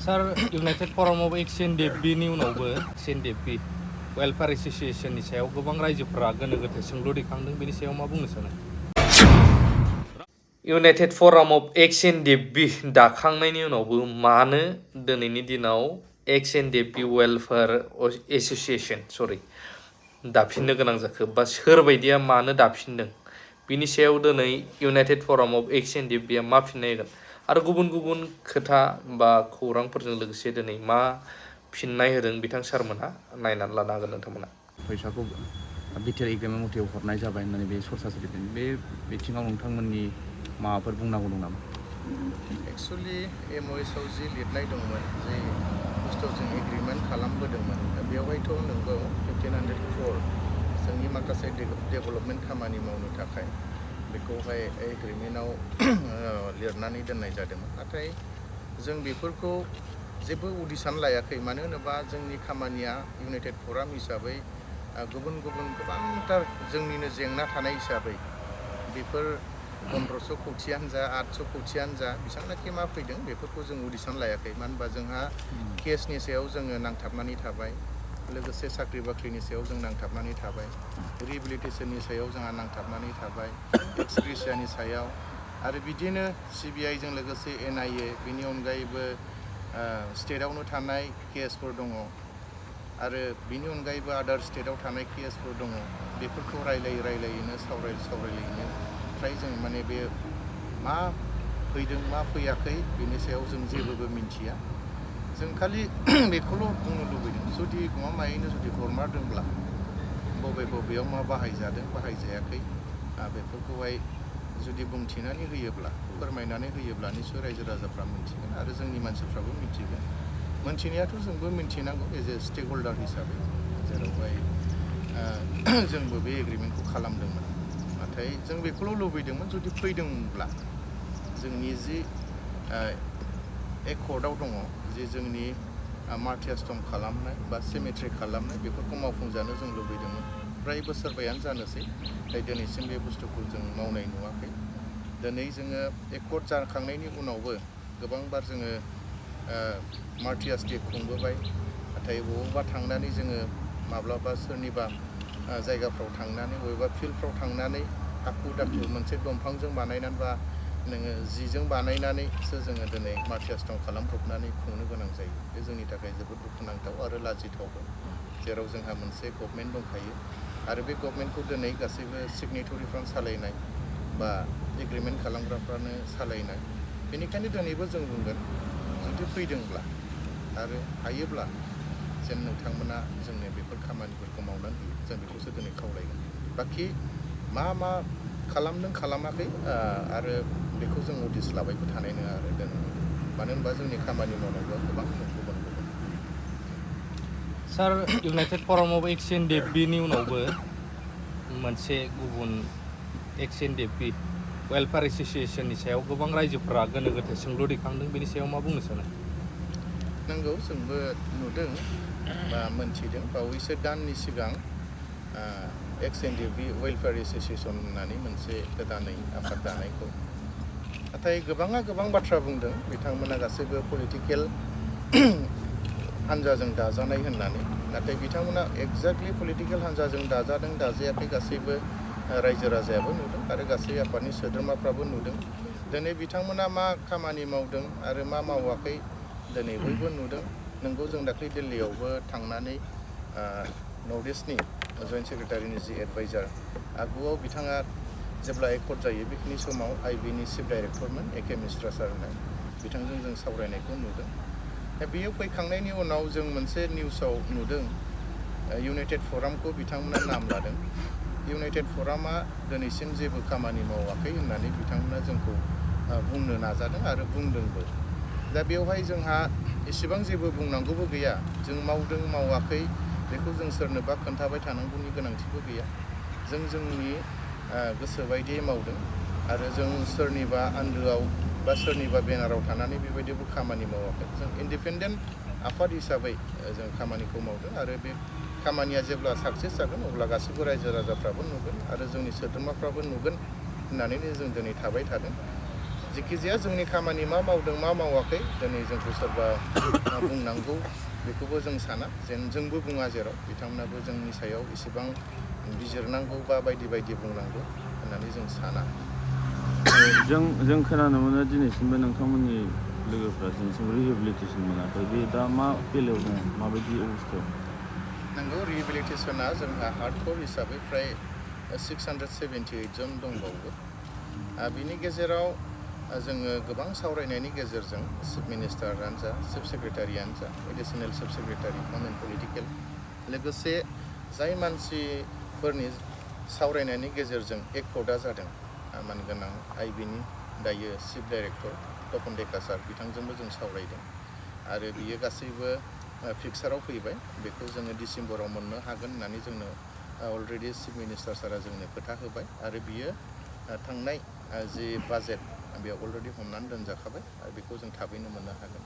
Sir United फराम of एक्स-एन-डि-एफ-बिनि उनावबो एक्स-एन-डि-एफ-बि welfare एस'सिएशननि सायाव गोबां रायजोफोरा गोनो गोथो सोंलु दैखांदों। बेनि सायाव मा बुंनो सानो? इउनाइटेड फराम अफ एक्स-एन-डि-एफ-बि दाखांनायनि उनावबो मानो दिनैनि दिनाव एक्स-एन-डि-एफ-बि वेलफेयार एस'सिएशन दाफिननो गोनां जाखो, बा सोरबायदिया मानो दाफिनदों? बिनि सायाव दिनै इउनाइटेड फराम अफ एक्स-एन-डि-एफ-बिआ मा फिननाय होगोन आरो गुबुन गुबुन खोथा बा खौरांफोरजों लोगोसे दिनै मा फिननाय होदों बिथां सारमोनहा नायनानै लानो हागोन नोंथांमोना। फैसाखौ बिटिआर एग्रिमेन्ट मथे हरनाय जाबाय होननानै बे सरसा सोलिदों। बे बिथिङाव नोंथांमोननि माबाफोर बुंनांगौ दं नामा? एक्सुवेलि एमअएसआव जि लिरनाय दंमोन, जे बुस्थुआव जों एग्रिमेन्ट खालामबोदोंमोन, दा बेवहायथ' नोंगौ 1500 क्र'र जोंनि माखासे डेभेलपमेन्ट खामानि मावनो थाखाय बेखौहाय एग्रिमेन्टआव लिरनानै दोननाय जादोंमोन। नाथाय जों बेफोरखौ जेबो उदिसान लायाखै। मानो होनोबा जोंनि खामानिया इउनाइटेड फराम हिसाबै गुबुन गुबुन गोबांथार जोंनिनो जेंना थानाय हिसाबै बेफोर 1500 कौटियानो जा 800 कौटियानो जा बेसेबांनाखि मा फैदों बेफोरखौ जों उदिसान लायाखै। मानो होनबा जोंहा केसनि सायाव जोङो नांथाबनानै थाबाय, लोगोसे साख्रि बाख्रिनि सायाव जों नांथाबनानै थाबाय, रिहेबिलिटेसननि सायाव जोंहा नांथाबनानै थाबाय, एक्स ग्रेसियानि सायाव, आरो बिदिनो सिबिआइजों लोगोसे एनआइए, बेनि अनगायैबो स्टेटआवनो थानाय केसफोर दङ, आरो बिनि अनगायैबो आदार स्टेटआव थानाय केसफोर दङ। बेफोरखौ रायलायैनो सावरायलायैनो फ्राय जों माने बे मा फैदों मा फैयाखै बेनि सायाव जों जेबोबो मिन्थिया। जों खालि बेखौल' बुंनो लुबैदों, जुदि गमामायैनो जुदि हरमारदोंब्ला बबेयाव मा बाहायजादों बाहायजायाखै बेफोरखौहाय जुदि बुंथिनानै होयोब्ला, फोरमायनानै होयोब्ला निसय रायजो राजाफ्रा मिन्थिगोन आरो जोंनि मानसिफ्राबो मिन्थिगोन। मोन्थिनायाथ' जोंबो मिन्थिनांगौ एज ए स्टेक हल्डार हिसाबै, जेरावहाय जोंबो बे एग्रिमेन्टखौ खालामदोंमोन। नाथाय जों बेखौल' लुबैदोंमोन, जुदि फैदोंब्ला जोंनि जि एकर्डआव दङ, जे जोंनि मार्टियारस्टम खालामनाय बा सेमेट्रि खालामनाय, बेफोरखौ मावफुंजानो जों लुबैदोंमोन। फ्राय बोसोरबायानो जानोसै, दिनैसिम बे बुस्थुखौ जों मावनाय नुवाखै। दिनै जोङो एकर्ड जाखांनायनि उनावबो गोबांबार जोङो मार्टियार्स डे खुंबोबाय। नाथाय बबावबा थांनानै जोङो माब्लाबा सोरनिबा जायगाफ्राव थांनानै, बबेबा फिल्डफ्राव थांनानै हाखु दाखु मोनसे दंफांजों बानायनानै बा नोङो जिजों बानायनानैसो जोङो दिनै मार्टियार्स खालामब्रबनानै खुंनो गोनां जायो। बे जोंनि थाखाय जोबोद दुखुनांथाव आरो लाजिथावबो, जेराव जोंहा मोनसे गभर्नमेन्ट दंखायो आरो बे गभर्नमेन्टखौ दिनै गासैबो सिगनेटरिफ्रानो सालायनाय बा एग्रिमेन्ट खालामग्राफ्रानो सालायनाय। बेनिखायनो दिनैबो जों बुंगोन, जुदि फैदोंब्ला आरो हायोब्ला जेन नोंथांमोना जोंनो बेफोर खामानिफोरखौ मावनानै होयो, जों बेखौसो दिनै खावलायगोन। बाखि मा खालामदों खालामाखै आरो बेखौ जों नटिस लाबायबो थानाय नङा आरो दिनै। मानो होनबा जोंनि खामानि मावनांगौआ गोबां गुबुन। सार इउनाइटेड फराम अफ एक्स-एन-डि-एफ-बिनि उनावबो मोनसे गुबुन एक्स-एन-डि-एफ-बि वेलफेयार एस'सिएशननि सायाव गोबां रायजोफोरा गोनो गोथो सोंलु दैखांदों। बेनि सायाव मा बुंनो सानो? नंगौ, जोंबो नुदों बा मोन्थिदों। बावैसो दाननि सिगां एक्स-एन-डि-एफ-बि वेलफेयार एस'सिएशन होननानै मोनसे गोदानै आफाद दानायखौ, नाथाय गोबां बाथ्रा बुंदों। बिथांमोना गासैबो पलिटिकेल हान्जाजों दाजानाय होननानै, नाथाय बिथांमोना एक्जेक्टलि पलिटिकेल हान्जाजों दाजादों दाजायाखै गासैबो रायजो राजायाबो नुदों आरो गासै आफादनि सोद्रोमाफ्राबो नुदों। दिनै बिथांमोना मा खामानि मावदों आरो मा मावाखै दिनै बयबो नुदों। नोंगौ, जों दाख्लै दिल्लीयावबो थांनानै नर्थ इस्टनि जइन्ट सेक्रेटारिनि जि एडभाइजार आगुआव बिथाङा जेब्ला एकर्ड जायो बेखिनि समाव आइबिनि चिफ डाइरेक्टरमोन एके मिश्रा सार होननाय, बिथांजों जों सावरायनायखौ नुदों। दा बेयो फैखांनायनि उनाव जों मोनसे निउसाव नुदों, इउनाइटेड फरामखौ बिथांमोना नाम लादों। इउनाइटेड फरामा दिनैसिम जेबो खामानि मावाखै होननानै बिथांमोना जोंखौ बुंनो नाजादों आरो बुंदोंबो। दा बेवहाय जोंहा एसेबां जेबो बुंनांगौबो गैया। जों मावदों मावाखै बेखौ जों सोरनोबा खोन्थाबाय थानांगौनि गोनांथिबो गैया। जों जोंनि गोसो बायदियै मावदों आरो जों सोरनिबा आन्दोआव बा सोरनिबा बेनाराव थानानै बेबायदिबो खामानि मावाखै। जों इन्डिपेन्डेन्ट आफाद हिसाबै जों खामानिखौ मावदों आरो बे खामानिया जेब्ला साक्सेस जागोन अब्ला गासैबो रायजो राजाफ्राबो नुगोन आरो जोंनि सोद्रोमाफ्राबो नुगोन होननानैनो जों दिनै थाबाय थादों। जेखिजाया जोंनि खामानि मा मावदों मा मावाखै दिनै जोंखौ सोरबा बुंनांगौ बेखौबो जों साना जेन जोंबो बुङा जेराव बिथांमोनाबो जोंनि सायाव इसेबां बिजिरनांगौ बा बायदि बायदि बुंनांगौ होननानै जों साना। जों खोनानो मोनो दिनैसिमबो नोंथांमोननि लोगोफ्रा दिनैसिमबो रिहेबिलिटेसन मोनाखै बे दा मा बेलायाव दङ माबायदि अबस्थायाव? नंगौ रिहेबिलिटेसना जोंहा हार्डक'र हिसाबै फ्राय 678 जन दंबावो। बिनि गेजेराव जोङो गोबां सावरायनायनि गेजेरजों चिफ मिनिस्टारानो जा चिफ सेक्रेटारियानो जा एडिसनेल चिफ सेक्रेटारि नन एन्ड पलिटिकेल लोगोसे जाय मानसिफोरनि सावरायनायनि गेजेरजों एकर्डआ जादों मानगोनां आइबिनि दायो चिफ डाइरेक्टर तपन डेका सार बिथांजोंबो जों सावरायदों आरो बियो गासैबो फिक्साराव फैबाय बेखौ जोङो डिसेम्बराव मोननो हागोन होननानै जोंनो अलरेडि चिफ मिनिस्टार सारा जोंनो खोथा होबाय आरो बियो थांनाय जि बाजेट बेयाव अलरेडि हमनानै दोनजाखाबाय आरो बेखौ जों थाबैनो मोननो हागोन।